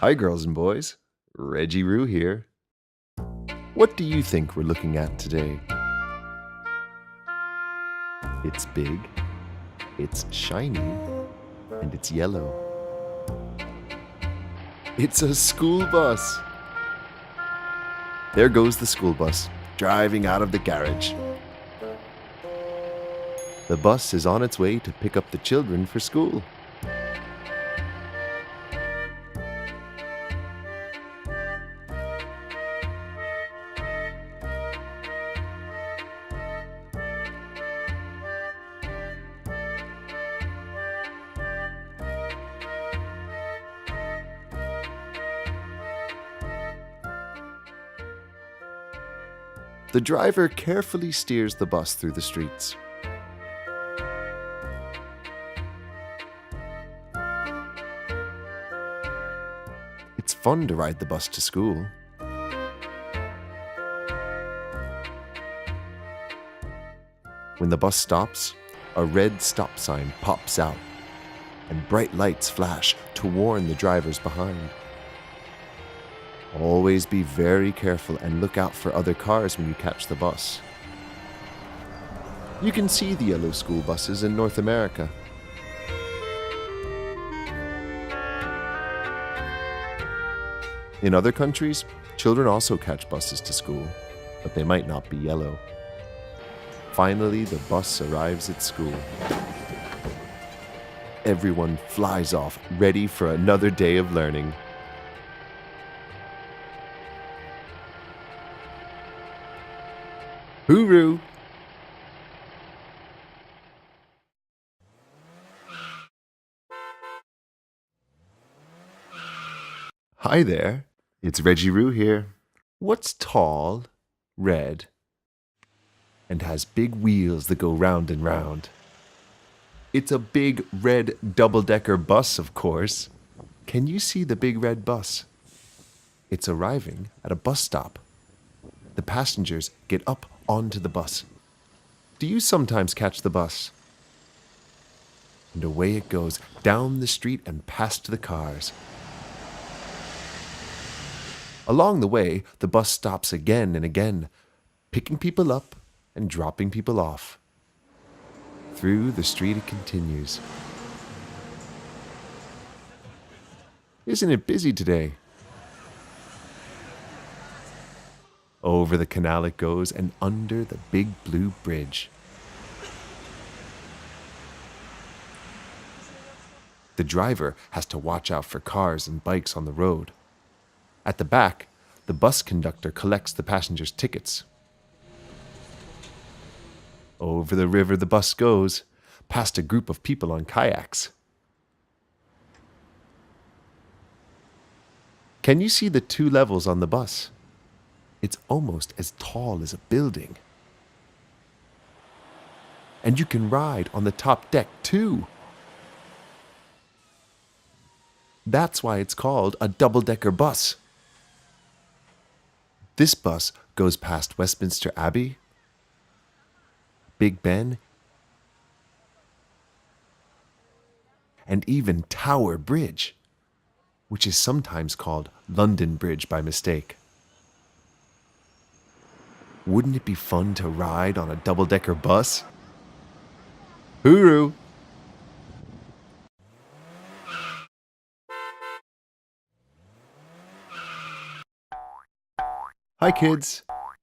Hi, girls and boys. Reggie Roo here. What do you think we're looking at today? It's big, it's shiny, and it's yellow. It's a school bus. There goes the school bus, driving out of the garage. The bus is on its way to pick up the children for school. The driver carefully steers the bus through the streets. It's fun to ride the bus to school. When the bus stops, a red stop sign pops out, and bright lights flash to warn the drivers behind. Always be very careful and look out for other cars when you catch the bus. You can see the yellow school buses in North America. In other countries, children also catch buses to school, but they might not be yellow. Finally, the bus arrives at school. Everyone flies off, ready for another day of learning. Hooroo! Hi there, it's Reggie Roo here. What's tall, red, and has big wheels that go round and round? It's a big red double-decker bus, of course. Can you see the big red bus? It's arriving at a bus stop. The passengers get up onto the bus. Do you sometimes catch the bus? And away it goes, down the street and past the cars. Along the way, the bus stops again and again, picking people up and dropping people off. Through the street it continues. Isn't it busy today? Over the canal it goes and under the big blue bridge. The driver has to watch out for cars and bikes on the road. At the back, the bus conductor collects the passengers' tickets. Over the river the bus goes, past a group of people on kayaks. Can you see the 2 levels on the bus? It's almost as tall as a building. And you can ride on the top deck too. That's why it's called a double-decker bus. This bus goes past Westminster Abbey, Big Ben, and even Tower Bridge, which is sometimes called London Bridge by mistake. Wouldn't it be fun to ride on a double-decker bus? Hooroo! Hi kids,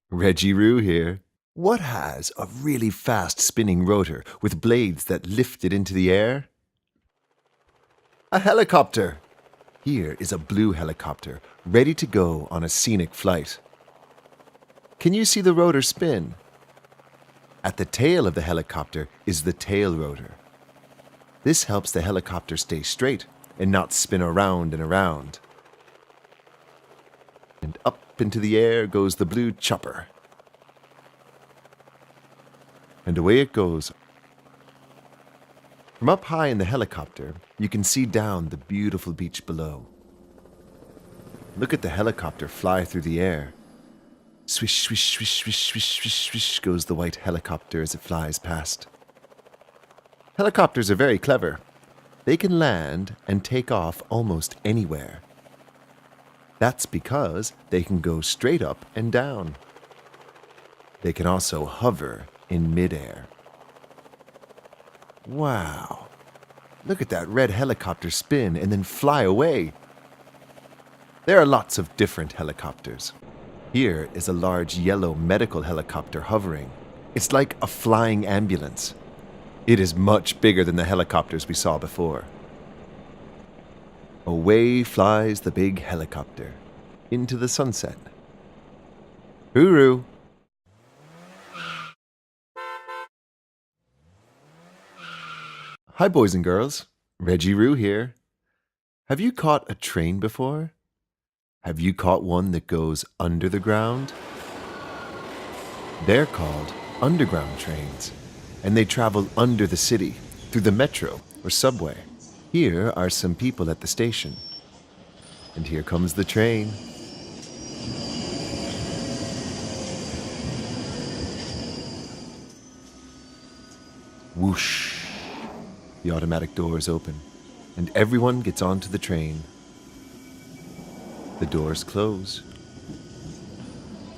Reggie Roo here. What has a really fast spinning rotor with blades that lift it into the air? A helicopter! Here is a blue helicopter, ready to go on a scenic flight. Can you see the rotor spin? At the tail of the helicopter is the tail rotor. This helps the helicopter stay straight and not spin around and around. And up into the air goes the blue chopper. And away it goes. From up high in the helicopter, you can see down the beautiful beach below. Look at the helicopter fly through the air. Swish, swish, swish, swish, swish, swish, swish goes the white helicopter as it flies past. Helicopters are very clever. They can land and take off almost anywhere. That's because they can go straight up and down. They can also hover in midair. Wow! Look at that red helicopter spin and then fly away. There are lots of different helicopters. Here is a large yellow medical helicopter hovering. It's like a flying ambulance. It is much bigger than the helicopters we saw before. Away flies the big helicopter into the sunset. Hooroo! Hi, boys and girls. Reggie Roo here. Have you caught a train before? Have you caught one that goes under the ground? They're called underground trains, and they travel under the city through the metro or subway. Here are some people at the station. And here comes the train. Whoosh! The automatic doors open, and everyone gets onto the train. The doors close,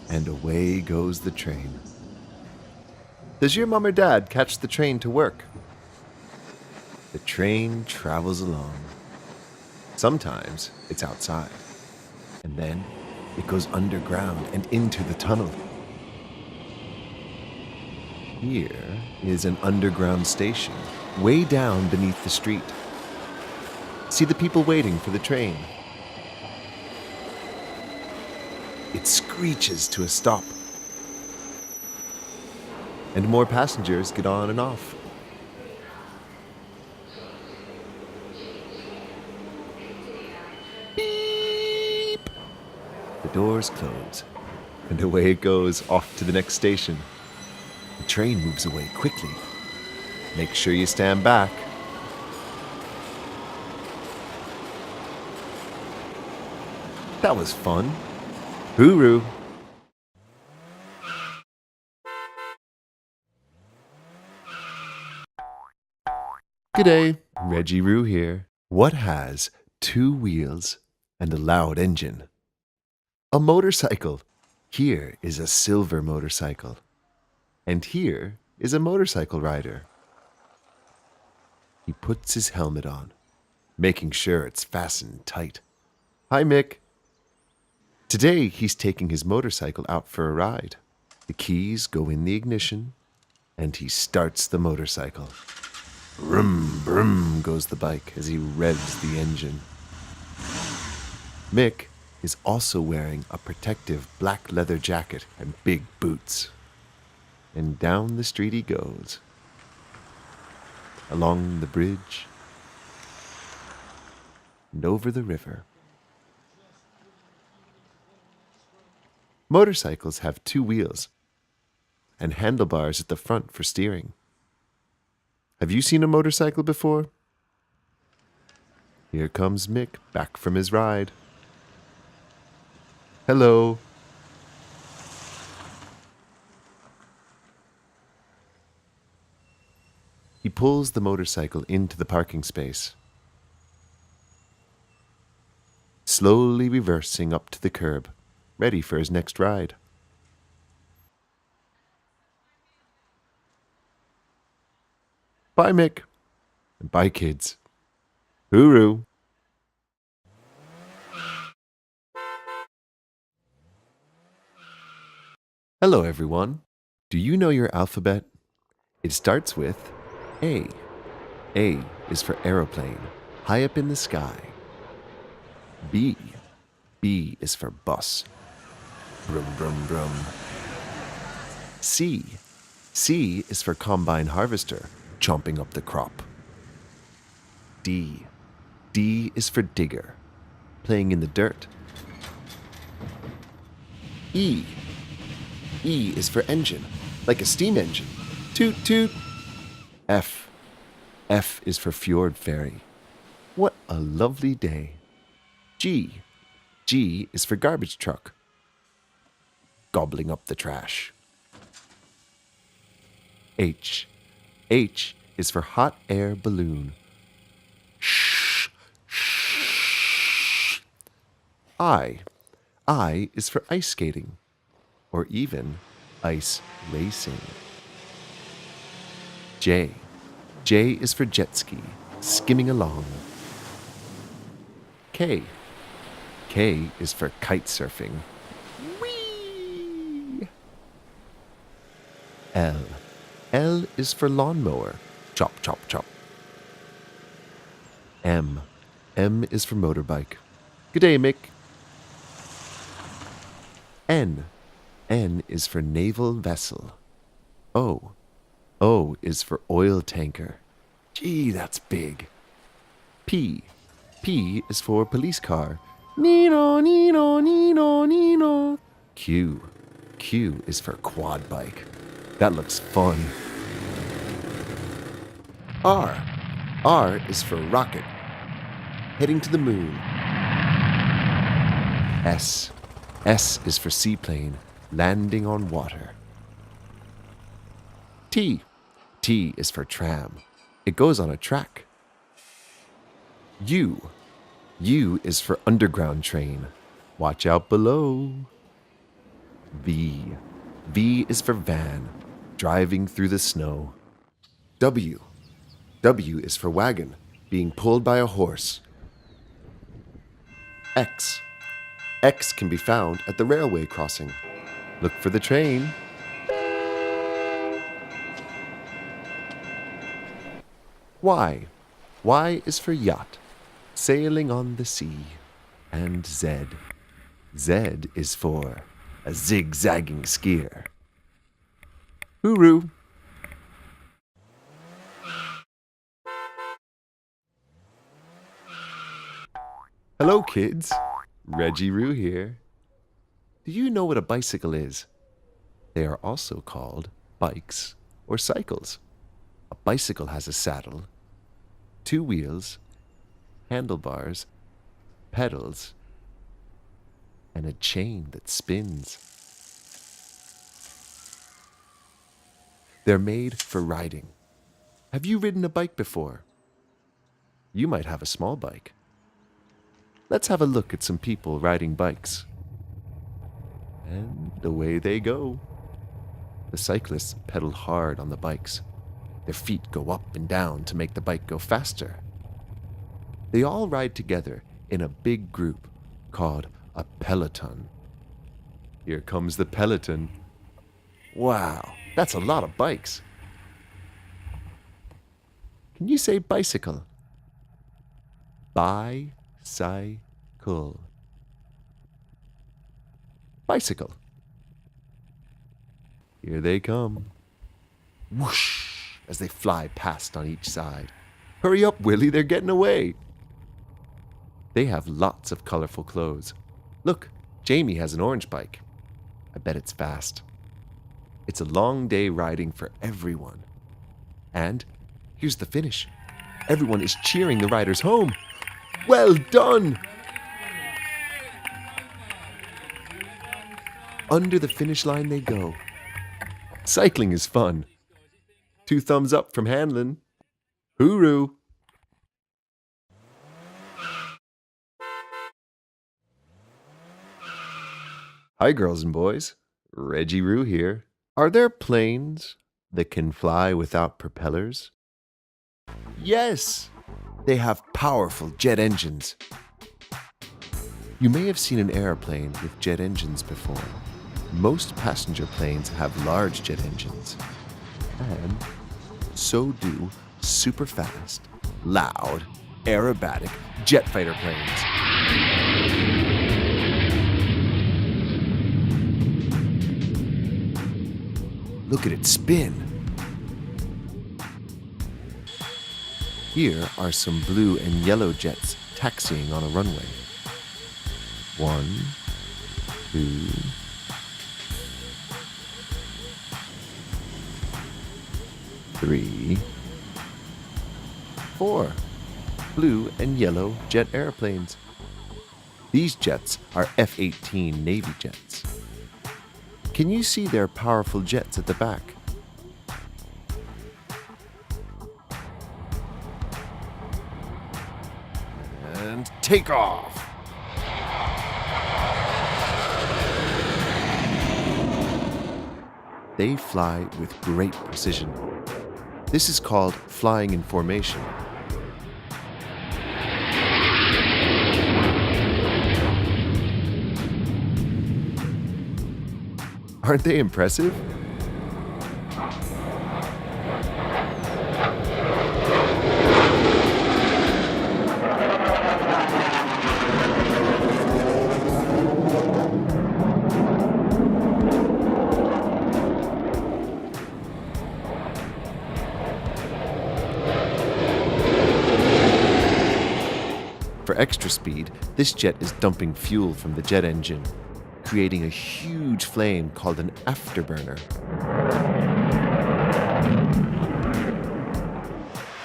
and away goes the train. Does your mom or dad catch the train to work? The train travels along. Sometimes it's outside, and then it goes underground and into the tunnel. Here is an underground station, way down beneath the street. See the people waiting for the train. It screeches to a stop, and more passengers get on and off. Beep! The doors close, and away it goes off to the next station. The train moves away quickly. Make sure you stand back. That was fun. Hooroo! G'day, Reggie Roo here. What has 2 wheels and a loud engine? A motorcycle. Here is a silver motorcycle. And here is a motorcycle rider. He puts his helmet on, making sure it's fastened tight. Hi, Mick. Today, he's taking his motorcycle out for a ride. The keys go in the ignition, and he starts the motorcycle. Brum, brum goes the bike as he revs the engine. Mick is also wearing a protective black leather jacket and big boots. And down the street he goes, along the bridge, and over the river. Motorcycles have 2 wheels and handlebars at the front for steering. Have you seen a motorcycle before? Here comes Mick back from his ride. Hello. He pulls the motorcycle into the parking space, slowly reversing up to the curb, ready for his next ride. Bye, Mick. And bye, kids. Hooroo. Hello, everyone. Do you know your alphabet? It starts with A. A is for aeroplane, high up in the sky. B. B is for bus. Brum, brum, brum. C. C is for combine harvester, chomping up the crop. D. D is for digger, playing in the dirt. E. E is for engine, like a steam engine. Toot, toot. F. F is for fjord ferry. What a lovely day. G. G is for garbage truck, gobbling up the trash. H. H is for hot air balloon. Shh, shh. I I is for ice skating, or even ice racing. J. J is for jet ski, skimming along. K. K is for kite surfing. Whee! L. L is for lawnmower. Chop, chop, chop. M. M is for motorbike. Good day, Mick. N. N is for naval vessel. O. O is for oil tanker. Gee, that's big. P. P is for police car. Nino, Nino, Nino, Nino. Q. Q is for quad bike. That looks fun. R. R is for rocket. Heading to the moon. S. S is for seaplane. Landing on water. T. T is for tram. It goes on a track. U. U is for underground train. Watch out below. V. V is for van. Driving through the snow. W. W is for wagon. Being pulled by a horse. X. X can be found at the railway crossing. Look for the train. Y. Y is for yacht, sailing on the sea. And Z. Z is for a zigzagging skier. Hooroo! Hello, kids. Reggie Roo here. Do you know what a bicycle is? They are also called bikes or cycles. A bicycle has a saddle, 2 wheels, handlebars, pedals, and a chain that spins. They're made for riding. Have you ridden a bike before? You might have a small bike. Let's have a look at some people riding bikes. And away they go. The cyclists pedal hard on the bikes. Their feet go up and down to make the bike go faster. They all ride together in a big group called a peloton. Here comes the peloton. Wow, that's a lot of bikes. Can you say bicycle? Bicycle. Bicycle. Here they come. Whoosh, as they fly past on each side. Hurry up, Willie, they're getting away. They have lots of colorful clothes. Look, Jamie has an orange bike. I bet it's fast. It's a long day riding for everyone. And here's the finish. Everyone is cheering the riders home. Well done! Under the finish line they go. Cycling is fun. 2 thumbs up from Hanlon. Hooroo! Hi, girls and boys. Reggie Roo here. Are there planes that can fly without propellers? Yes! They have powerful jet engines. You may have seen an airplane with jet engines before. Most passenger planes have large jet engines. And so do super fast, loud, aerobatic jet fighter planes. Look at it spin. Here are some blue and yellow jets taxiing on a runway. 1, 2, 3, 4 blue and yellow jet airplanes. These jets are F-18 Navy jets. Can you see their powerful jets at the back? And take off! They fly with great precision. This is called flying in formation. Aren't they impressive? For extra speed, this jet is dumping fuel from the jet engine, creating a huge flame called an afterburner.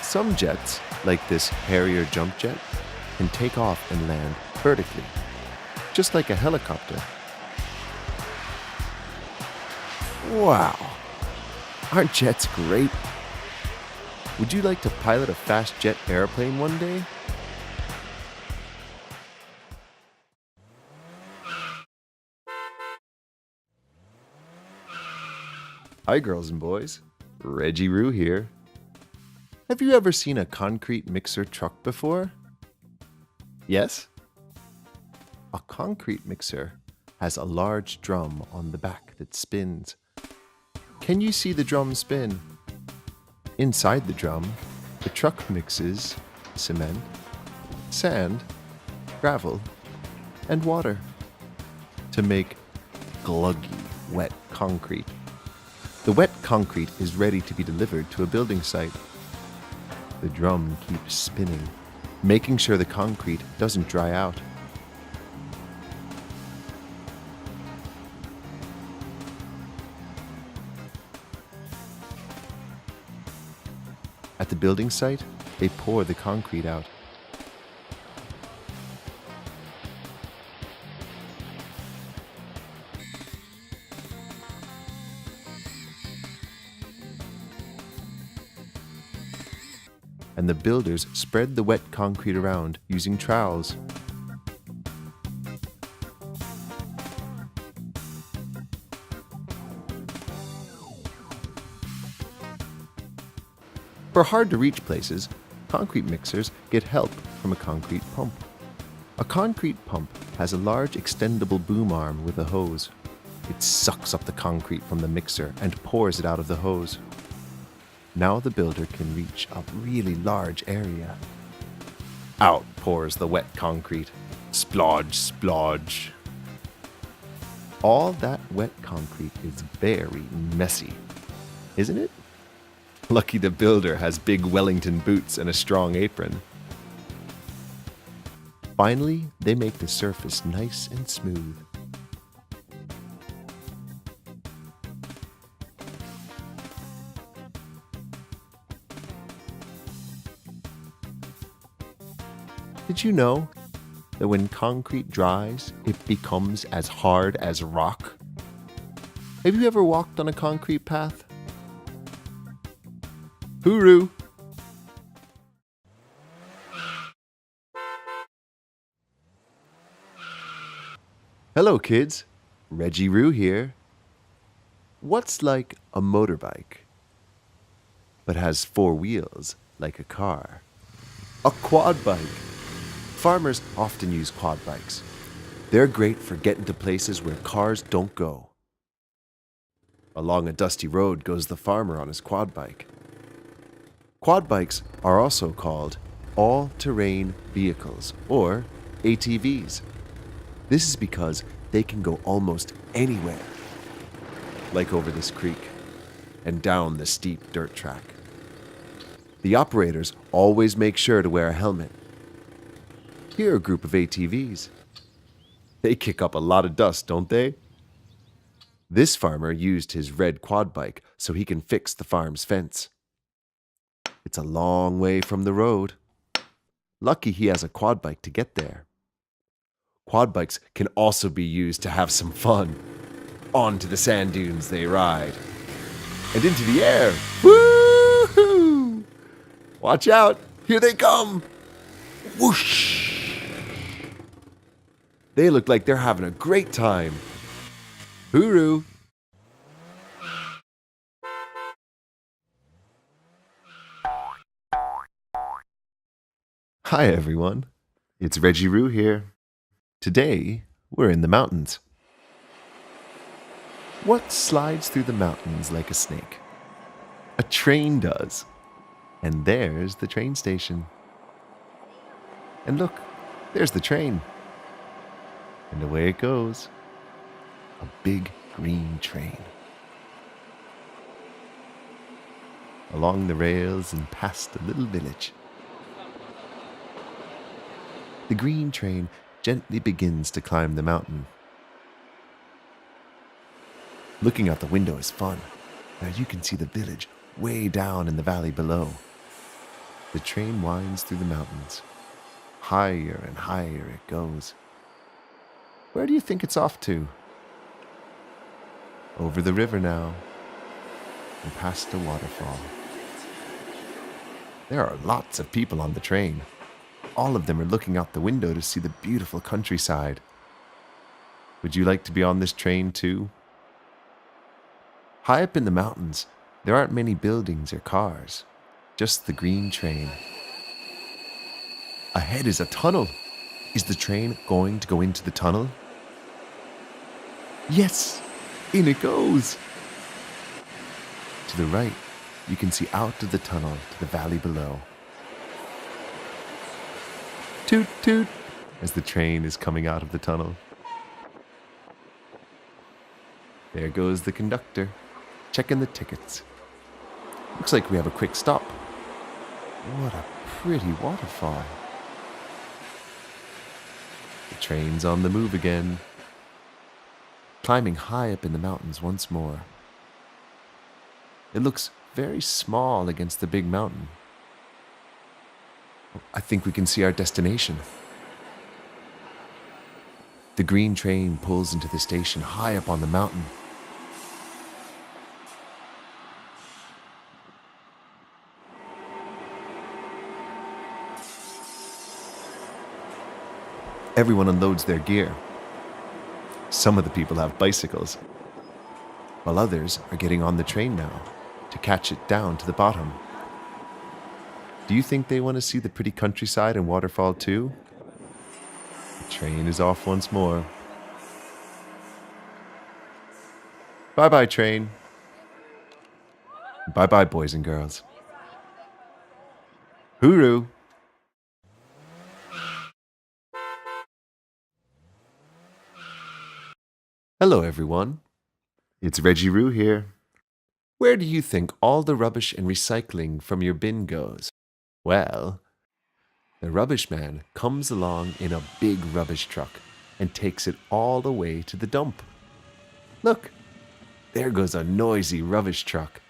Some jets, like this Harrier jump jet, can take off and land vertically, just like a helicopter. Wow! Aren't jets great? Would you like to pilot a fast jet airplane one day? Hi girls and boys, Reggie Roo here. Have you ever seen a concrete mixer truck before? Yes? A concrete mixer has a large drum on the back that spins. Can you see the drum spin? Inside the drum, the truck mixes cement, sand, gravel, and water to make gluggy, wet concrete. The wet concrete is ready to be delivered to a building site. The drum keeps spinning, making sure the concrete doesn't dry out. At the building site, they pour the concrete out. And the builders spread the wet concrete around using trowels. For hard-to-reach places, concrete mixers get help from a concrete pump. A concrete pump has a large extendable boom arm with a hose. It sucks up the concrete from the mixer and pours it out of the hose. Now the builder can reach a really large area. Out pours the wet concrete. Splodge, splodge. All that wet concrete is very messy, isn't it? Lucky the builder has big Wellington boots and a strong apron. Finally, they make the surface nice and smooth. Did you know that when concrete dries, it becomes as hard as rock? Have you ever walked on a concrete path? Hooroo! Hello kids, Reggie Roo here. What's like a motorbike, but has 4 wheels like a car? A quad bike. Farmers often use quad bikes. They're great for getting to places where cars don't go. Along a dusty road goes the farmer on his quad bike. Quad bikes are also called all-terrain vehicles, or ATVs. This is because they can go almost anywhere, like over this creek and down the steep dirt track. The operators always make sure to wear a helmet. Here are a group of ATVs. They kick up a lot of dust, don't they? This farmer used his red quad bike so he can fix the farm's fence. It's a long way from the road. Lucky he has a quad bike to get there. Quad bikes can also be used to have some fun. Onto the sand dunes they ride. And into the air. Woo-hoo! Watch out, here they come. Whoosh! They look like they're having a great time. Hooroo! Hi everyone, it's Reggie Roo here. Today, we're in the mountains. What slides through the mountains like a snake? A train does. And there's the train station. And look, there's the train. And away it goes. A big green train. Along the rails and past a little village. The green train gently begins to climb the mountain. Looking out the window is fun. Now you can see the village way down in the valley below. The train winds through the mountains. Higher and higher it goes. Where do you think it's off to? Over the river now, and past a waterfall. There are lots of people on the train. All of them are looking out the window to see the beautiful countryside. Would you like to be on this train too? High up in the mountains, there aren't many buildings or cars, just the green train. Ahead is a tunnel. Is the train going to go into the tunnel? Yes, in it goes. To the right, you can see out of the tunnel to the valley below. Toot toot, as the train is coming out of the tunnel. There goes the conductor, checking the tickets. Looks like we have a quick stop. What a pretty waterfall. The train's on the move again, climbing high up in the mountains once more. It looks very small against the big mountain. I think we can see our destination. The green train pulls into the station high up on the mountain. Everyone unloads their gear. Some of the people have bicycles, while others are getting on the train now to catch it down to the bottom. Do you think they want to see the pretty countryside and waterfall too? The train is off once more. Bye-bye, train. Bye-bye, boys and girls. Hooroo! Hello, everyone. It's Reggie Roo here. Where do you think all the rubbish and recycling from your bin goes? Well, the rubbish man comes along in a big rubbish truck and takes it all the way to the dump. Look, there goes a noisy rubbish truck.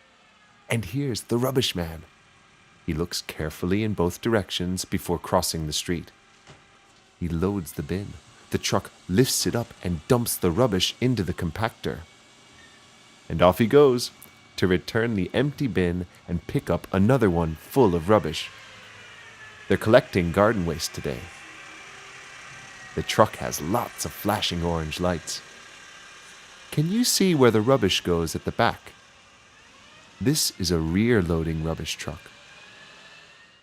And here's the rubbish man. He looks carefully in both directions before crossing the street. He loads the bin. The truck lifts it up and dumps the rubbish into the compactor. And off he goes to return the empty bin and pick up another one full of rubbish. They're collecting garden waste today. The truck has lots of flashing orange lights. Can you see where the rubbish goes at the back? This is a rear-loading rubbish truck.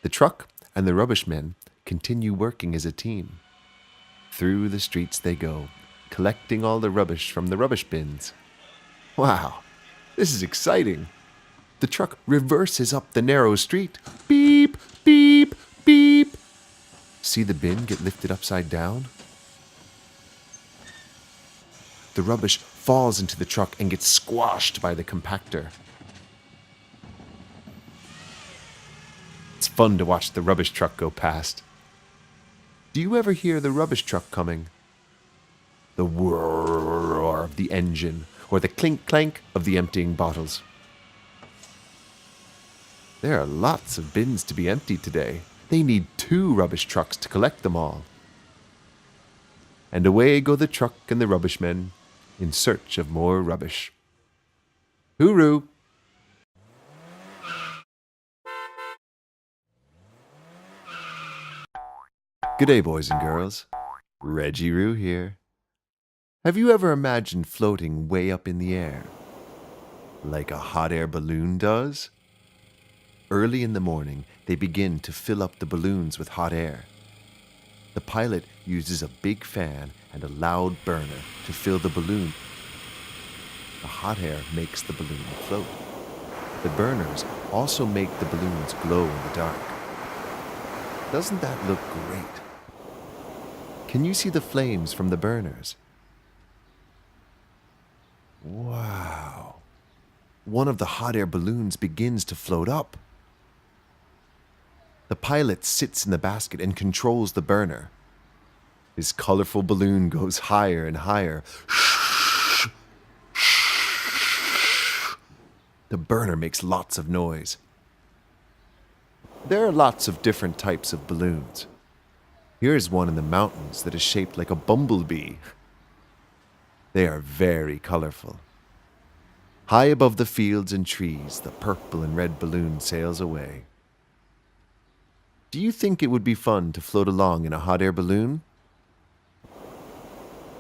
The truck and the rubbish men continue working as a team. Through the streets they go, collecting all the rubbish from the rubbish bins. Wow, this is exciting. The truck reverses up the narrow street. Beep, beep, beep. See the bin get lifted upside down? The rubbish falls into the truck and gets squashed by the compactor. It's fun to watch the rubbish truck go past. Do you ever hear the rubbish truck coming? The whir of the engine, or the clink-clank of the emptying bottles. There are lots of bins to be emptied today. They need 2 rubbish trucks to collect them all. And away go the truck and the rubbish men in search of more rubbish. Hooroo! Good day, boys and girls. Reggie Roo here. Have you ever imagined floating way up in the air? Like a hot air balloon does? Early in the morning, they begin to fill up the balloons with hot air. The pilot uses a big fan and a loud burner to fill the balloon. The hot air makes the balloon float. The burners also make the balloons glow in the dark. Doesn't that look great? Can you see the flames from the burners? Wow. One of the hot air balloons begins to float up. The pilot sits in the basket and controls the burner. His colorful balloon goes higher and higher. The burner makes lots of noise. There are lots of different types of balloons. Here's one in the mountains that is shaped like a bumblebee. They are very colorful. High above the fields and trees, the purple and red balloon sails away. Do you think it would be fun to float along in a hot air balloon?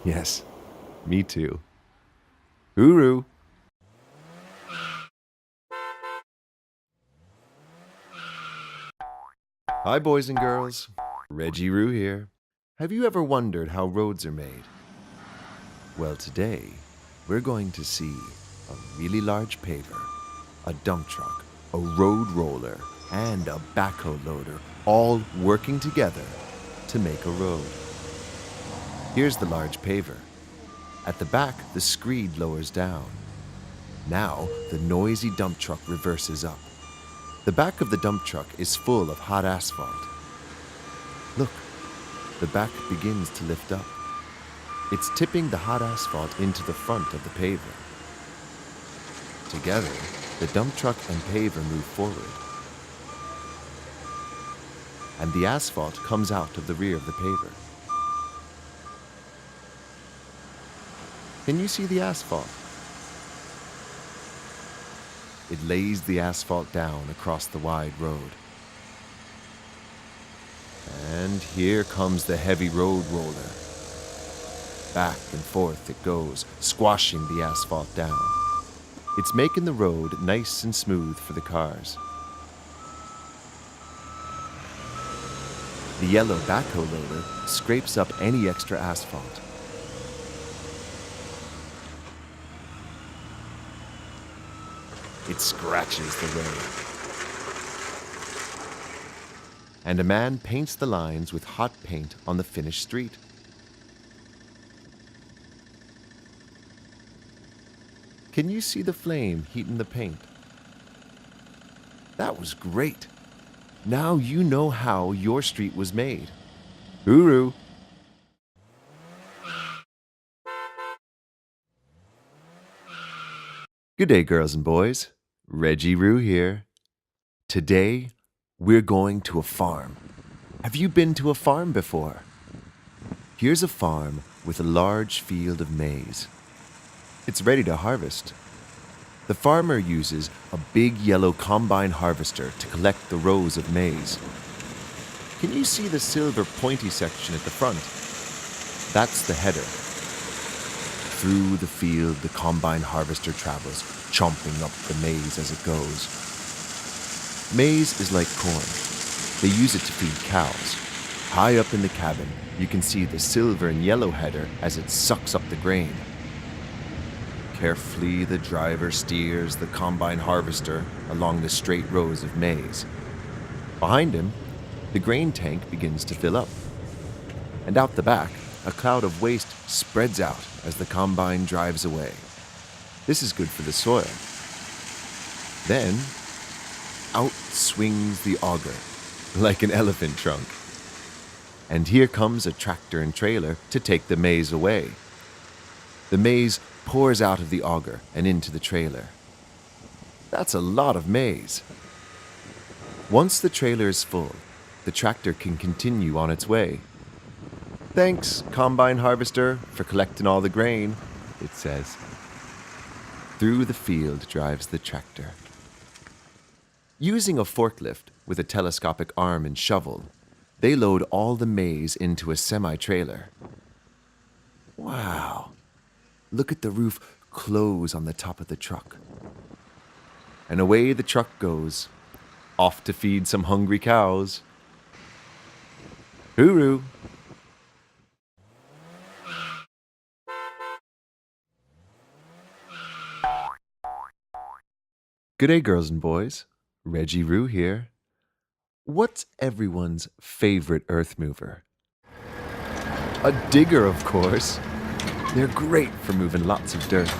Yes, me too. Hooroo! Hi, boys and girls. Reggie Roo here. Have you ever wondered how roads are made? Well, today, we're going to see a really large paver, a dump truck, a road roller, and a backhoe loader all working together to make a road. Here's the large paver. At the back, the screed lowers down. Now, the noisy dump truck reverses up. The back of the dump truck is full of hot asphalt. Look, the back begins to lift up. It's tipping the hot asphalt into the front of the paver. Together, the dump truck and paver move forward. And the asphalt comes out of the rear of the paver. Can you see the asphalt? It lays the asphalt down across the wide road. And here comes the heavy road roller. Back and forth it goes, squashing the asphalt down. It's making the road nice and smooth for the cars. The yellow backhoe loader scrapes up any extra asphalt. It scratches the road. And a man paints the lines with hot paint on the finished street. Can you see the flame heating the paint? That was great. Now you know how your street was made. Hooroo! Good day, girls and boys. Reggie Roo here. Today, we're going to a farm. Have you been to a farm before? Here's a farm with a large field of maize. It's ready to harvest. The farmer uses a big yellow combine harvester to collect the rows of maize. Can you see the silver pointy section at the front? That's the header. Through the field, the combine harvester travels, chomping up the maize as it goes. Maize is like corn. They use it to feed cows. High up in the cabin, you can see the silver and yellow header as it sucks up the grain. Carefully, the driver steers the combine harvester along the straight rows of maize. Behind him, the grain tank begins to fill up. And out the back, a cloud of waste spreads out as the combine drives away. This is good for the soil. Then, out swings the auger, like an elephant trunk. And here comes a tractor and trailer to take the maize away. The maize pours out of the auger and into the trailer. That's a lot of maize. Once the trailer is full, the tractor can continue on its way. Thanks, combine harvester, for collecting all the grain, it says. Through the field drives the tractor. Using a forklift with a telescopic arm and shovel, they load all the maize into a semi-trailer. Wow! Look at the roof close on the top of the truck. And away the truck goes. Off to feed some hungry cows. Hooroo! G'day, girls and boys. Reggie Roo here. What's everyone's favorite earth mover? A digger, of course. They're great for moving lots of dirt.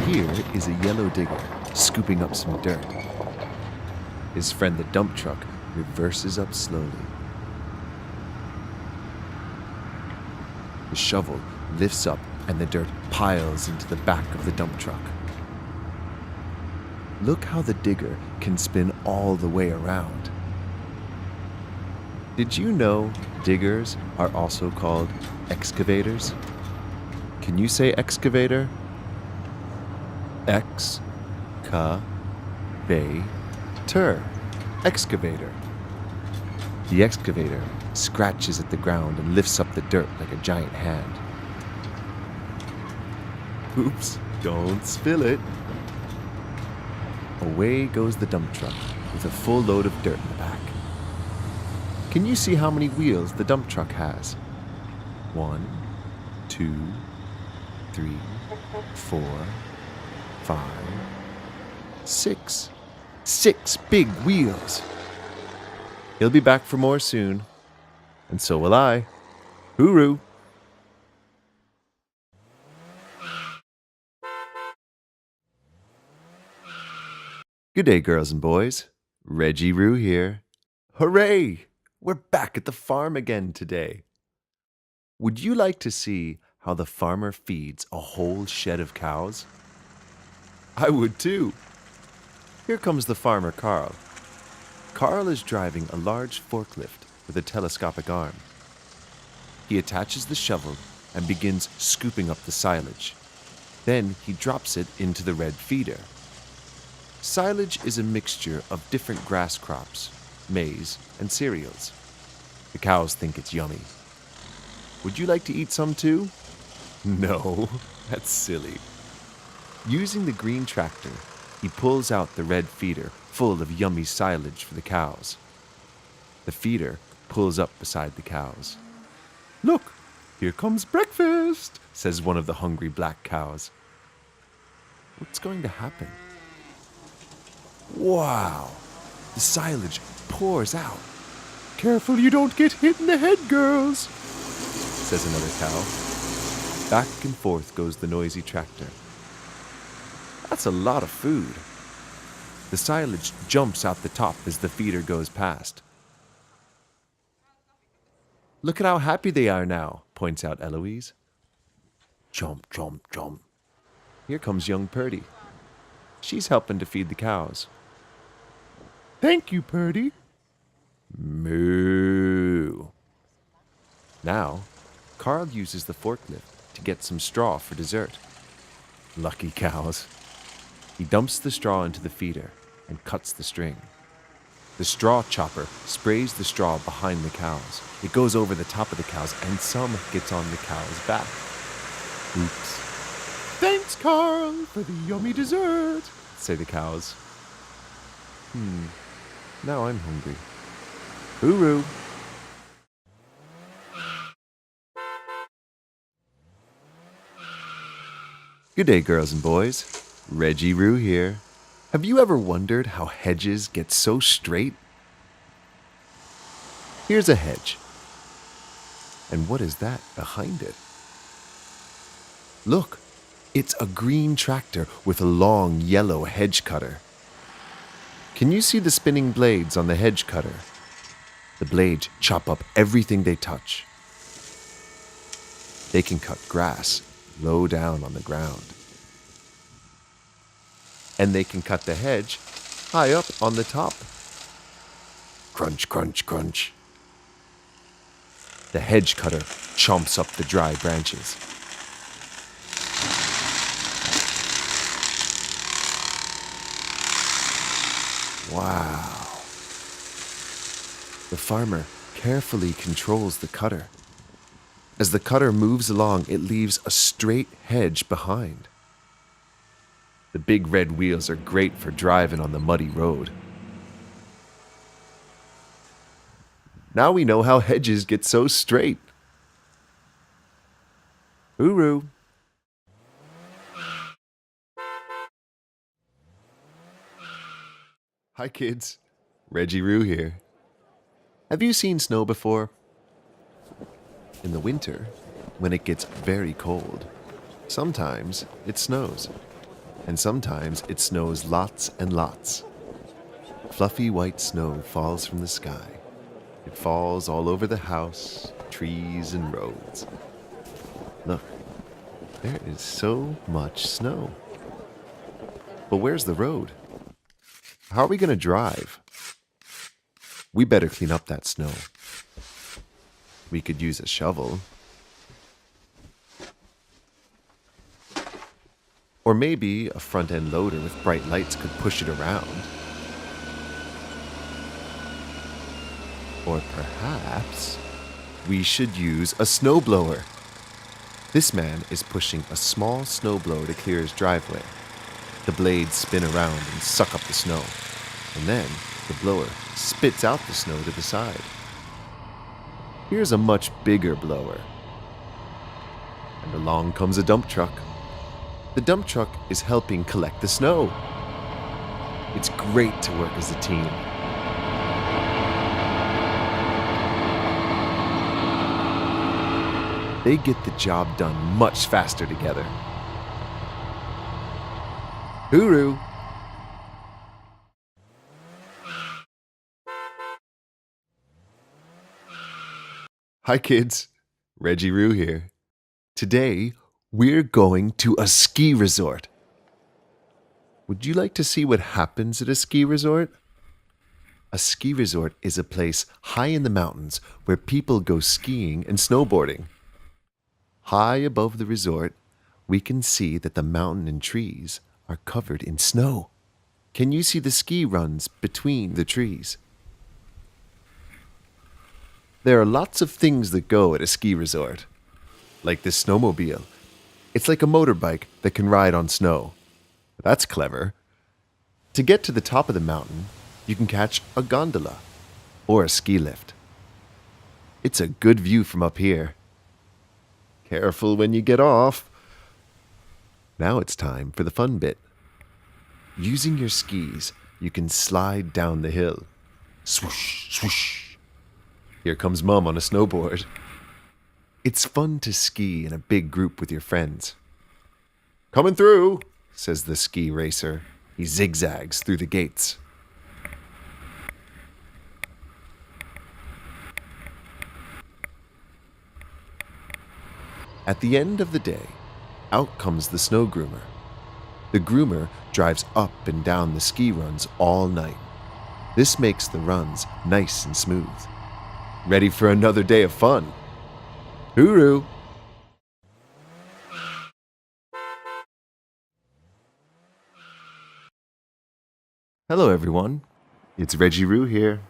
Here is a yellow digger scooping up some dirt. His friend the dump truck reverses up slowly. The shovel lifts up and the dirt piles into the back of the dump truck. Look how the digger can spin all the way around. Did you know diggers are also called excavators? Can you say excavator? Excavator. Excavator. The excavator scratches at the ground and lifts up the dirt like a giant hand. Oops, don't spill it. Away goes the dump truck with a full load of dirt in the back. Can you see how many wheels the dump truck has? 1, 2, 3, 4, 5, 6. 6 big wheels. He'll be back for more soon. And so will I. Hooroo! Good day, girls and boys. Reggie Roo here. Hooray! We're back at the farm again today. Would you like to see how the farmer feeds a whole shed of cows? I would too. Here comes the farmer, Carl. Carl is driving a large forklift with a telescopic arm. He attaches the shovel and begins scooping up the silage. Then he drops it into the red feeder. Silage is a mixture of different grass crops, maize, and cereals. The cows think it's yummy. Would you like to eat some too? No, that's silly. Using the green tractor, he pulls out the red feeder full of yummy silage for the cows. The feeder pulls up beside the cows. Look, here comes breakfast, says one of the hungry black cows. What's going to happen? Wow, the silage pours out. Careful you don't get hit in the head, girls, says another cow. Back and forth goes the noisy tractor. That's a lot of food. The silage jumps out the top as the feeder goes past. Look at how happy they are now, points out Eloise. Jump, jump, jump. Here comes young Purdy. She's helping to feed the cows. Thank you, Purdy. Moo. Now, Carl uses the forklift to get some straw for dessert. Lucky cows. He dumps the straw into the feeder and cuts the string. The straw chopper sprays the straw behind the cows. It goes over the top of the cows and some gets on the cow's back. Oops. Thanks, Carl, for the yummy dessert, say the cows. Now I'm hungry. Hooroo! Good day, girls and boys. Reggie Roo here. Have you ever wondered how hedges get so straight? Here's a hedge. And what is that behind it? Look, it's a green tractor with a long yellow hedge cutter. Can you see the spinning blades on the hedge cutter? The blades chop up everything they touch. They can cut grass low down on the ground. And they can cut the hedge high up on the top. Crunch, crunch, crunch. The hedge cutter chomps up the dry branches. Wow. The farmer carefully controls the cutter. As the cutter moves along, it leaves a straight hedge behind. The big red wheels are great for driving on the muddy road. Now we know how hedges get so straight. Hooroo! Hi kids, Reggie Roo here. Have you seen snow before? In the winter, when it gets very cold, sometimes it snows. And sometimes it snows lots and lots. Fluffy white snow falls from the sky. It falls all over the house, trees, and roads. Look, there is so much snow. But where's the road? How are we going to drive? We better clean up that snow. We could use a shovel. Or maybe a front-end loader with bright lights could push it around. Or perhaps we should use a snowblower. This man is pushing a small snowblower to clear his driveway. The blades spin around and suck up the snow, and then the blower spits out the snow to the side. Here's a much bigger blower. And along comes a dump truck. The dump truck is helping collect the snow. It's great to work as a team. They get the job done much faster together. Hooroo! Hi kids, Reggie Roo here. Today, we're going to a ski resort. Would you like to see what happens at a ski resort? A ski resort is a place high in the mountains where people go skiing and snowboarding. High above the resort, we can see that the mountain and trees are covered in snow. Can you see the ski runs between the trees? There are lots of things that go at a ski resort, like this snowmobile. It's like a motorbike that can ride on snow. That's clever. To get to the top of the mountain, you can catch a gondola or a ski lift. It's a good view from up here. Careful when you get off. Now it's time for the fun bit. Using your skis, you can slide down the hill. Swoosh, swoosh. Here comes Mom on a snowboard. It's fun to ski in a big group with your friends. Coming through, says the ski racer. He zigzags through the gates. At the end of the day, out comes the snow groomer. The groomer drives up and down the ski runs all night. This makes the runs nice and smooth. Ready for another day of fun. Hooroo! Hello everyone, it's Reggie Roo here.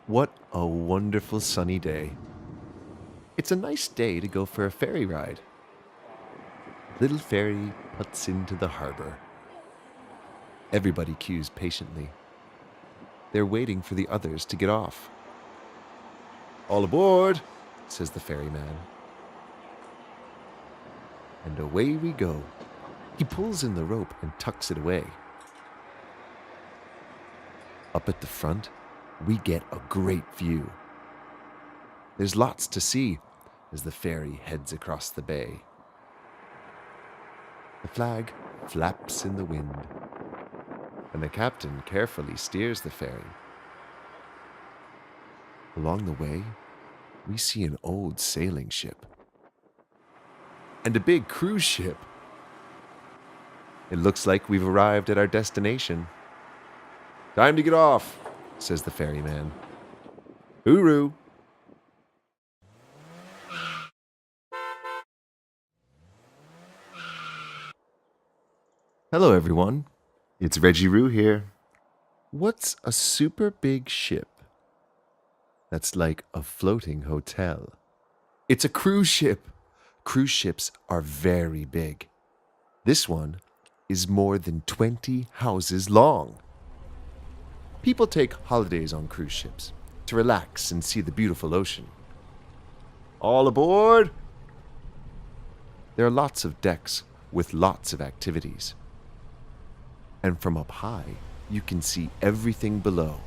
What a wonderful sunny day. It's a nice day to go for a ferry ride. Little ferry puts into the harbor. Everybody queues patiently. They're waiting for the others to get off. All aboard, says the ferryman. And away we go. He pulls in the rope and tucks it away. Up at the front, we get a great view. There's lots to see as the ferry heads across the bay. The flag flaps in the wind, and the captain carefully steers the ferry. Along the way, we see an old sailing ship and a big cruise ship. It looks like we've arrived at our destination. Time to get off, says the ferryman. Hooroo! Hello everyone, it's Reggie Roo here. What's a super big ship that's like a floating hotel? It's a cruise ship. Cruise ships are very big. This one is more than 20 houses long. People take holidays on cruise ships. to relax and see the beautiful ocean. All aboard! There are lots of decks with lots of activities. And from up high, you can see everything below.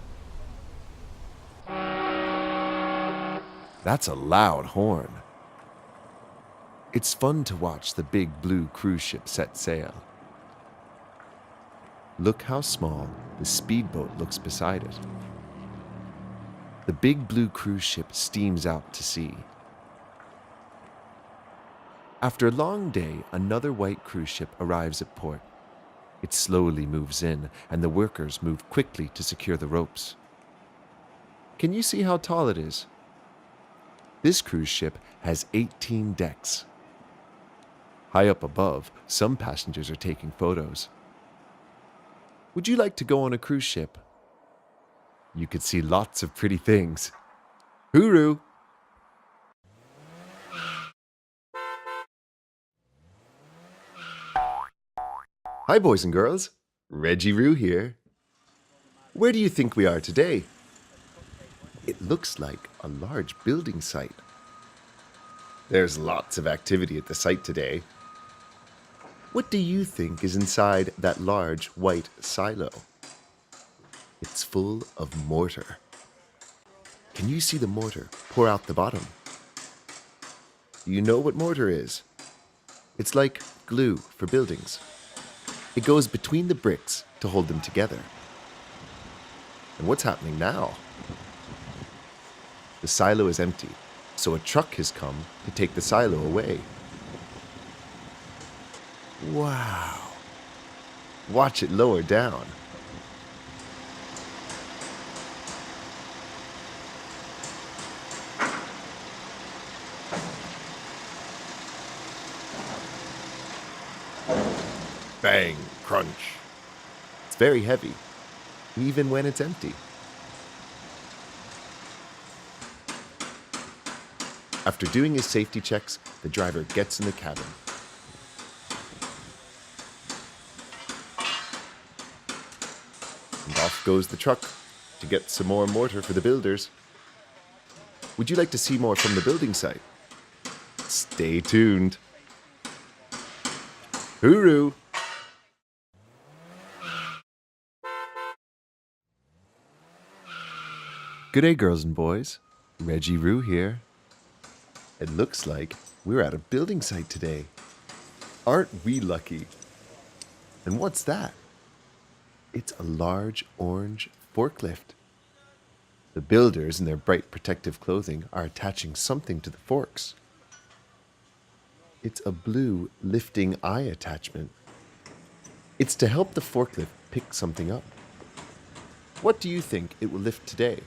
That's a loud horn. It's fun to watch the big blue cruise ship set sail. Look how small the speedboat looks beside it. The big blue cruise ship steams out to sea. After a long day, another white cruise ship arrives at port. It slowly moves in, and the workers move quickly to secure the ropes. Can you see how tall it is? This cruise ship has 18 decks. High up above, some passengers are taking photos. Would you like to go on a cruise ship? You could see lots of pretty things. Hooroo! Hi, boys and girls. Reggie Roo here. Where do you think we are today? It looks like a large building site. There's lots of activity at the site today. What do you think is inside that large white silo? It's full of mortar. Can you see the mortar pour out the bottom? Do you know what mortar is? It's like glue for buildings. It goes between the bricks to hold them together. And what's happening now? The silo is empty, so a truck has come to take the silo away. Wow! Watch it lower down. Bang! Crunch! It's very heavy, even when it's empty. After doing his safety checks, the driver gets in the cabin. And off goes the truck to get some more mortar for the builders. Would you like to see more from the building site? Stay tuned. Hooroo! G'day, girls and boys. Reggie Roo here. It looks like we're at a building site today. Aren't we lucky? And what's that? It's a large orange forklift. The builders in their bright protective clothing are attaching something to the forks. It's a blue lifting eye attachment. It's to help the forklift pick something up. What do you think it will lift today?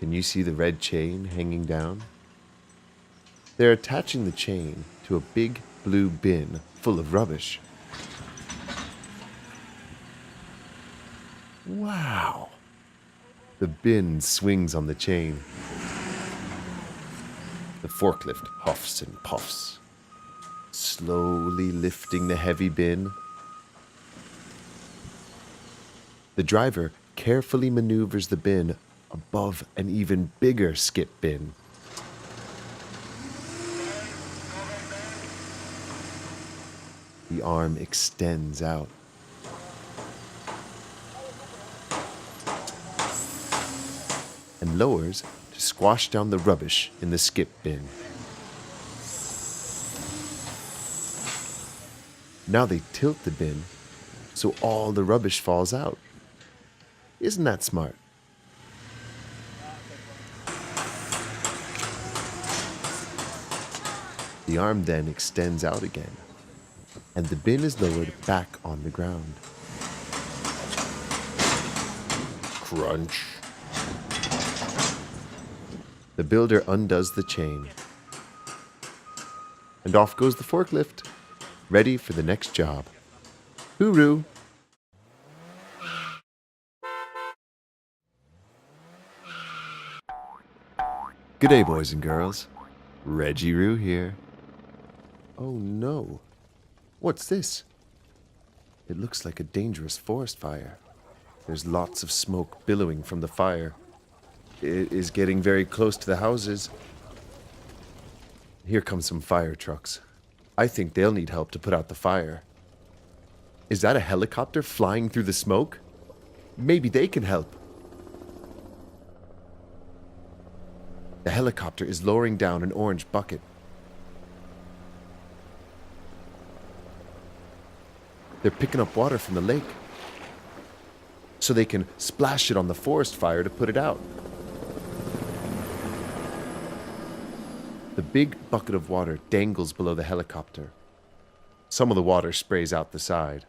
Can you see the red chain hanging down? They're attaching the chain to a big blue bin full of rubbish. Wow! The bin swings on the chain. The forklift huffs and puffs, slowly lifting the heavy bin. The driver carefully maneuvers the bin above an even bigger skip bin. The arm extends out. And lowers to squash down the rubbish in the skip bin. Now they tilt the bin so all the rubbish falls out. Isn't that smart? The arm then extends out again, and the bin is lowered back on the ground. Crunch. The builder undoes the chain, and off goes the forklift, ready for the next job. Hooroo! G'day, boys and girls. Reggie Roo here. Oh no. What's this? It looks like a dangerous forest fire. There's lots of smoke billowing from the fire. It is getting very close to the houses. Here come some fire trucks. I think they'll need help to put out the fire. Is that a helicopter flying through the smoke? Maybe they can help. The helicopter is lowering down an orange bucket. They're picking up water from the lake so they can splash it on the forest fire to put it out. The big bucket of water dangles below the helicopter. Some of the water sprays out the side.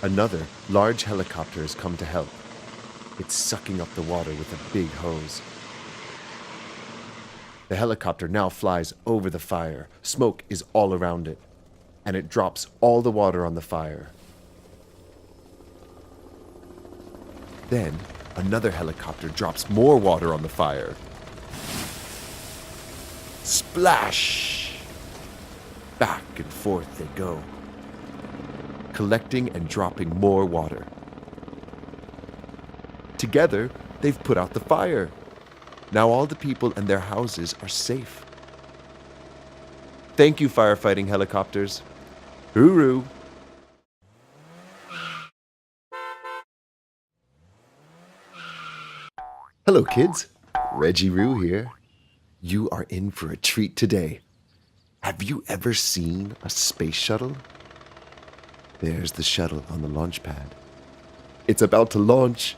Another large helicopter has come to help. It's sucking up the water with a big hose. The helicopter now flies over the fire. Smoke is all around it, and it drops all the water on the fire. Then, another helicopter drops more water on the fire. Splash! Back and forth they go, collecting and dropping more water. Together, they've put out the fire. Now all the people and their houses are safe. Thank you, firefighting helicopters. Hooroo! Hello, kids. Reggie Roo here. You are in for a treat today. Have you ever seen a space shuttle? There's the shuttle on the launch pad. It's about to launch.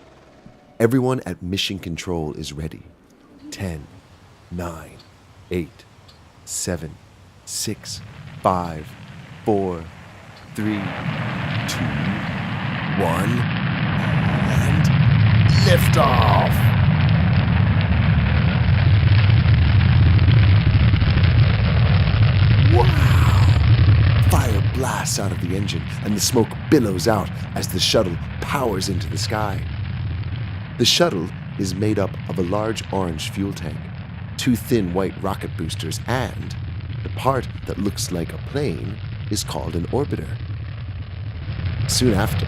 Everyone at Mission Control is ready. 10, 9, 8, 7, 6, 5, 4, 3, 2, 1, and liftoff! Wow! Fire blasts out of the engine, and the smoke billows out as the shuttle powers into the sky. The shuttle is made up of a large orange fuel tank, 2 thin white rocket boosters, and the part that looks like a plane is called an orbiter. Soon after,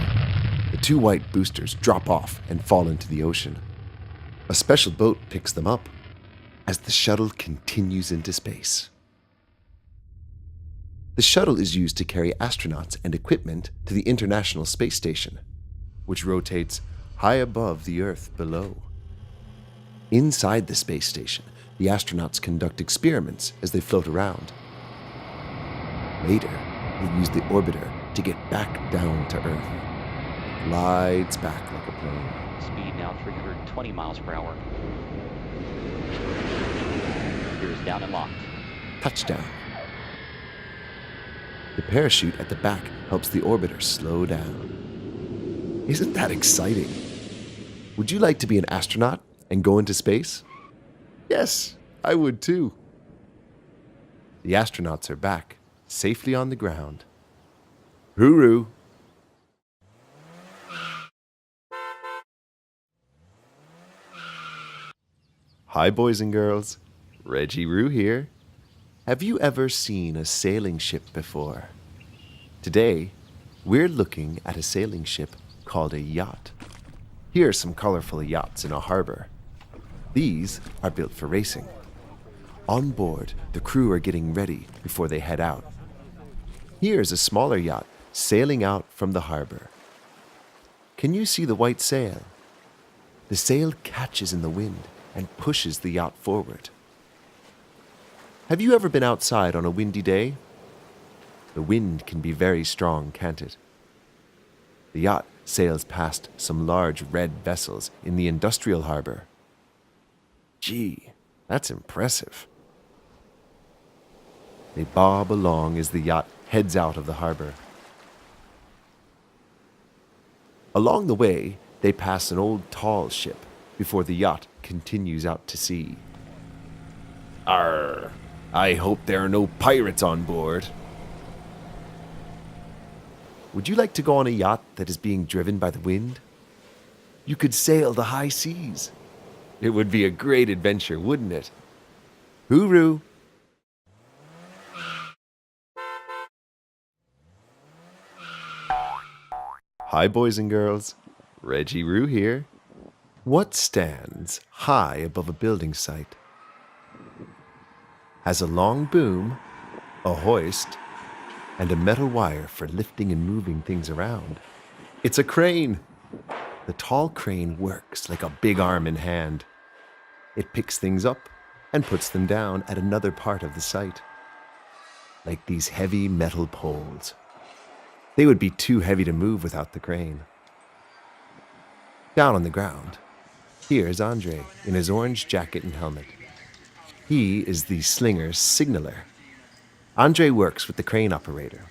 the 2 white boosters drop off and fall into the ocean. A special boat picks them up as the shuttle continues into space. The shuttle is used to carry astronauts and equipment to the International Space Station, which rotates high above the Earth below. Inside the space station, the astronauts conduct experiments as they float around. Later, they'll use the orbiter to get back down to Earth. It glides back like a plane. Speed now 320 miles per hour. Gears down and locked. Touchdown. The parachute at the back helps the orbiter slow down. Isn't that exciting? Would you like to be an astronaut and go into space? Yes, I would too. The astronauts are back, safely on the ground. Hooroo! Hi, boys and girls. Reggie Roo here. Have you ever seen a sailing ship before? Today, we're looking at a sailing ship called a yacht. Here are some colorful yachts in a harbor. These are built for racing. On board, the crew are getting ready before they head out. Here's a smaller yacht sailing out from the harbor. Can you see the white sail? The sail catches in the wind and pushes the yacht forward. Have you ever been outside on a windy day? The wind can be very strong, can't it? The yacht sails past some large red vessels in the industrial harbor. Gee, that's impressive. They bob along as the yacht heads out of the harbor. Along the way, they pass an old tall ship before the yacht continues out to sea. Arr! I hope there are no pirates on board. Would you like to go on a yacht that is being driven by the wind? You could sail the high seas. It would be a great adventure, wouldn't it? Hooroo! Hi, boys and girls. Reggie Roo here. What stands high above a building site? Has a long boom, a hoist, and a metal wire for lifting and moving things around. It's a crane. The tall crane works like a big arm and hand. It picks things up and puts them down at another part of the site, like these heavy metal poles. They would be too heavy to move without the crane. Down on the ground, here's Andre in his orange jacket and helmet. He is the slinger's signaler. Andre works with the crane operator.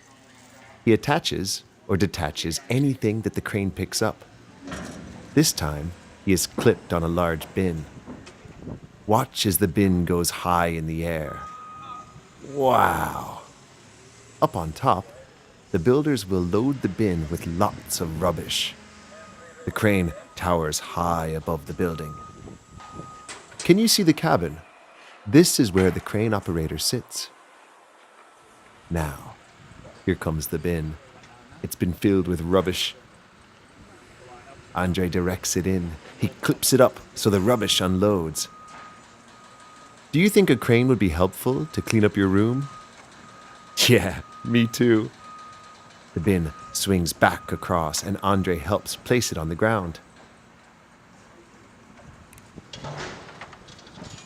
He attaches or detaches anything that the crane picks up. This time, he is clipped on a large bin. Watch as the bin goes high in the air. Wow! Up on top, the builders will load the bin with lots of rubbish. The crane towers high above the building. Can you see the cabin? This is where the crane operator sits. Now, here comes the bin. It's been filled with rubbish. Andre directs it in. He clips it up so the rubbish unloads. Do you think a crane would be helpful to clean up your room? Yeah, me too. The bin swings back across and Andre helps place it on the ground.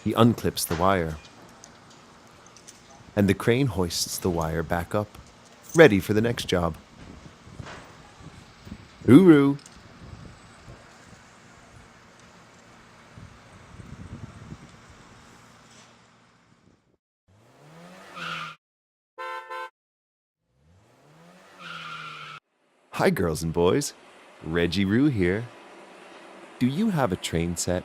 He unclips the wire. And the crane hoists the wire back up, ready for the next job. Hooroo! Hi, girls and boys. Reggie Roo here. Do you have a train set?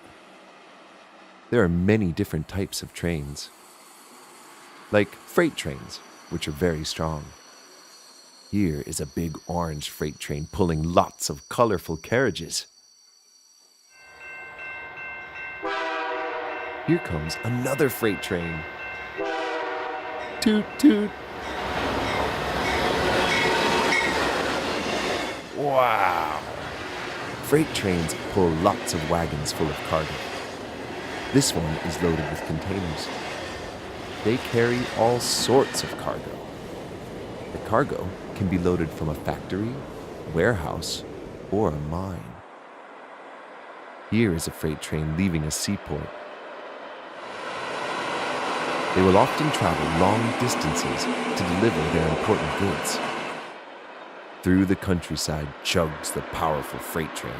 There are many different types of trains. Like freight trains, which are very strong. Here is a big orange freight train pulling lots of colorful carriages. Here comes another freight train. Toot toot. Wow! Freight trains pull lots of wagons full of cargo. This one is loaded with containers. They carry all sorts of cargo. The cargo can be loaded from a factory, warehouse, or a mine. Here is a freight train leaving a seaport. They will often travel long distances to deliver their important goods. Through the countryside chugs the powerful freight train.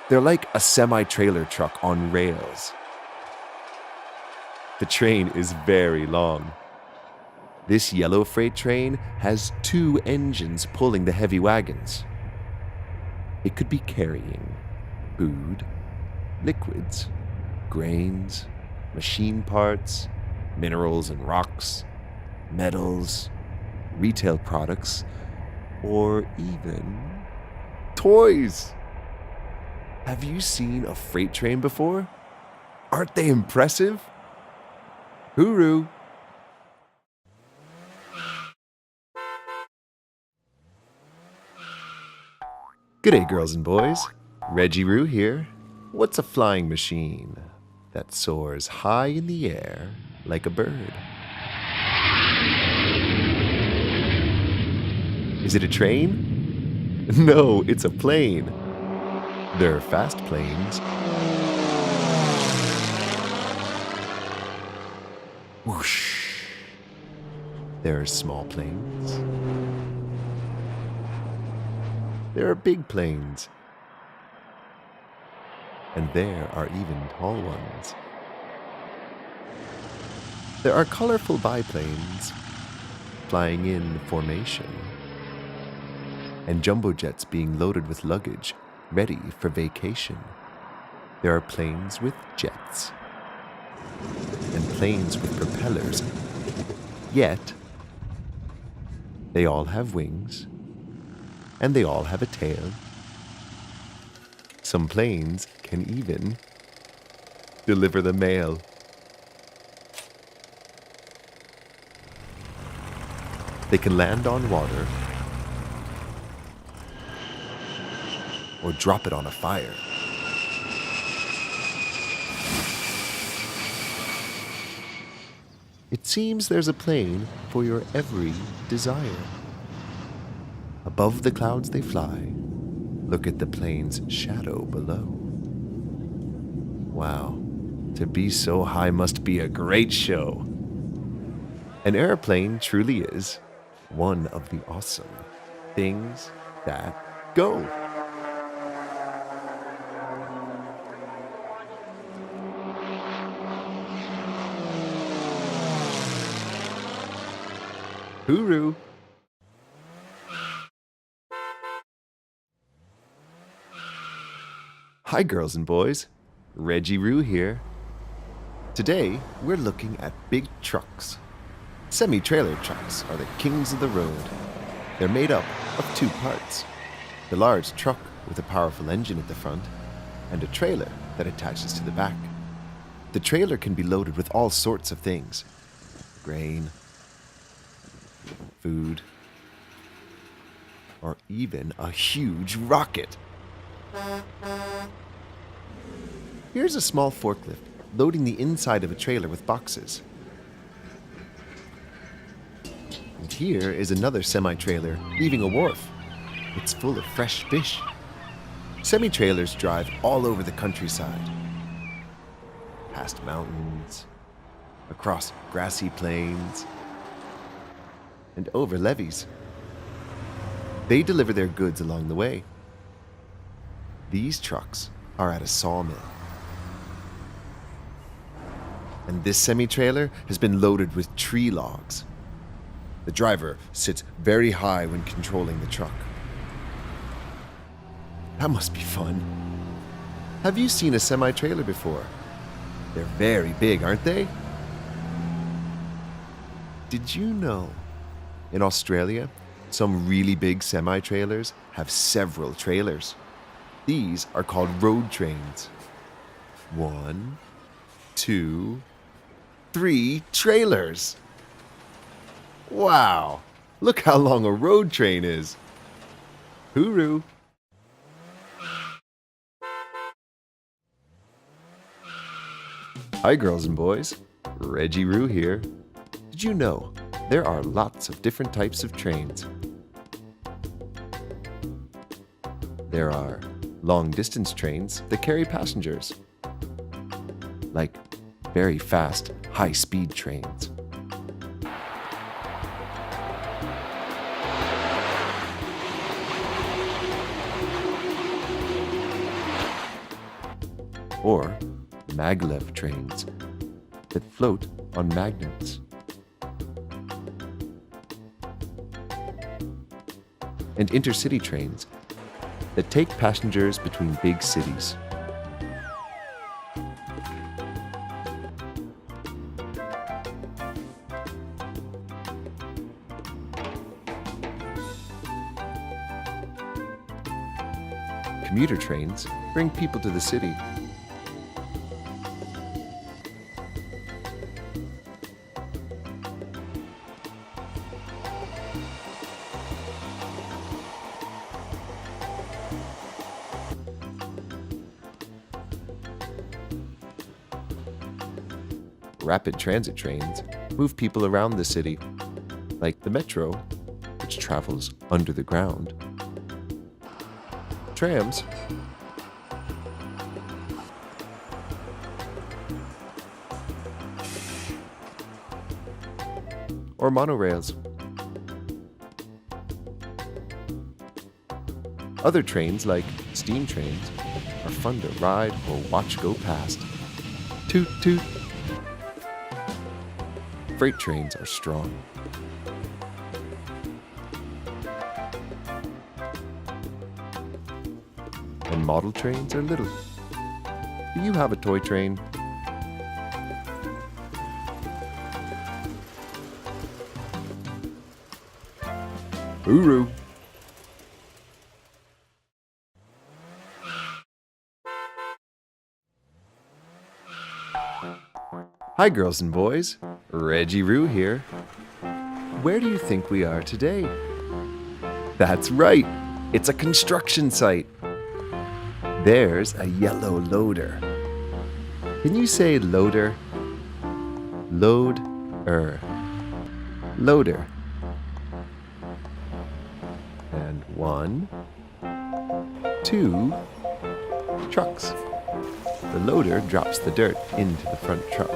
They're like a semi-trailer truck on rails. The train is very long. This yellow freight train has 2 engines pulling the heavy wagons. It could be carrying food, liquids, grains, machine parts, minerals and rocks, metals, retail products, or even toys. Have you seen a freight train before? Aren't they impressive? Hooroo! G'day, girls and boys. Reggie Roo here. What's a flying machine that soars high in the air like a bird? Is it a train? No, it's a plane. There are fast planes. Whoosh. There are small planes. There are big planes. And there are even tall ones. There are colorful biplanes flying in formation, and jumbo jets being loaded with luggage, ready for vacation. There are planes with jets, and planes with propellers. Yet, they all have wings, and they all have a tail. Some planes can even deliver the mail. They can land on water or drop it on a fire. seems there's a plane for your every desire. Above the clouds they fly. Look at the plane's shadow below. Wow, to be so high must be a great show. An airplane truly is one of the awesome things that go. Hooroo! Hi, girls and boys. Reggie Roo here. Today, we're looking at big trucks. Semi-trailer trucks are the kings of the road. They're made up of two parts. The large truck with a powerful engine at the front, and a trailer that attaches to the back. The trailer can be loaded with all sorts of things. Grain, food, or even a huge rocket. Here's a small forklift loading the inside of a trailer with boxes. And here is another semi-trailer leaving a wharf. It's full of fresh fish. Semi-trailers drive all over the countryside, past mountains, across grassy plains, and over levees. They deliver their goods along the way. These trucks are at a sawmill. And this semi-trailer has been loaded with tree logs. The driver sits very high when controlling the truck. That must be fun. Have you seen a semi-trailer before? They're very big, aren't they? Did you know? In Australia, some really big semi-trailers have several trailers. These are called road trains. 1, 2, 3 trailers. Wow! Look how long a road train is. Hooroo! Hi, girls and boys. Reggie Roo here. Did you know there are lots of different types of trains? There are long-distance trains that carry passengers, like very fast, high-speed trains. Or maglev trains that float on magnets. And intercity trains that take passengers between big cities. Commuter trains bring people to the city. Rapid transit trains move people around the city, like the metro, which travels under the ground. Trams or monorails. Other trains, like steam trains, are fun to ride or watch go past. Toot toot. Freight trains are strong. And model trains are little. Do you have a toy train? Hooroo! Hi, girls and boys. Reggie Roo here. Where do you think we are today? That's right. It's a construction site. There's a yellow loader. Can you say loader? Load Loader. And 1, 2 trucks. The loader drops the dirt into the front truck.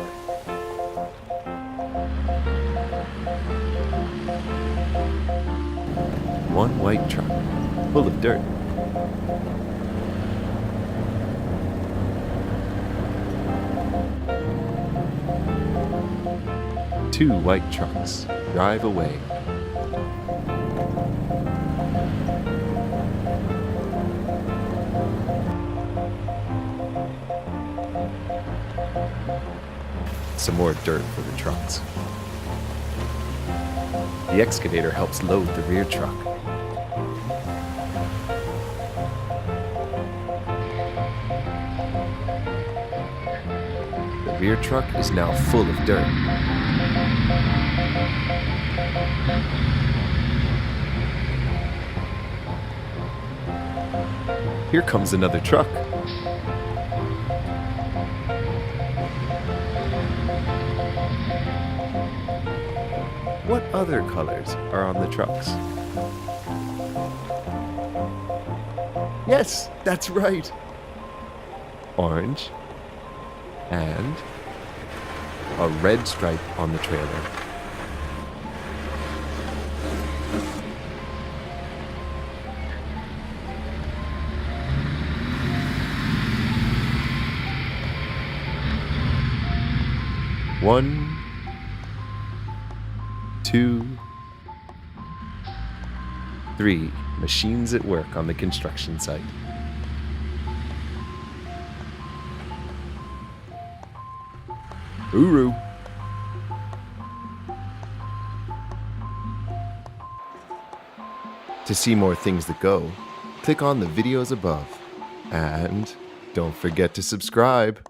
One white truck, full of dirt. Two white trucks drive away. Some more dirt for the trucks. The excavator helps load the rear truck. The rear truck is now full of dirt. Here comes another truck. What other colors are on the trucks? Yes, that's right. Orange and a red stripe on the trailer. One, 2, 3 machines at work on the construction site. Hooroo! To see more things that go, click on the videos above. And don't forget to subscribe.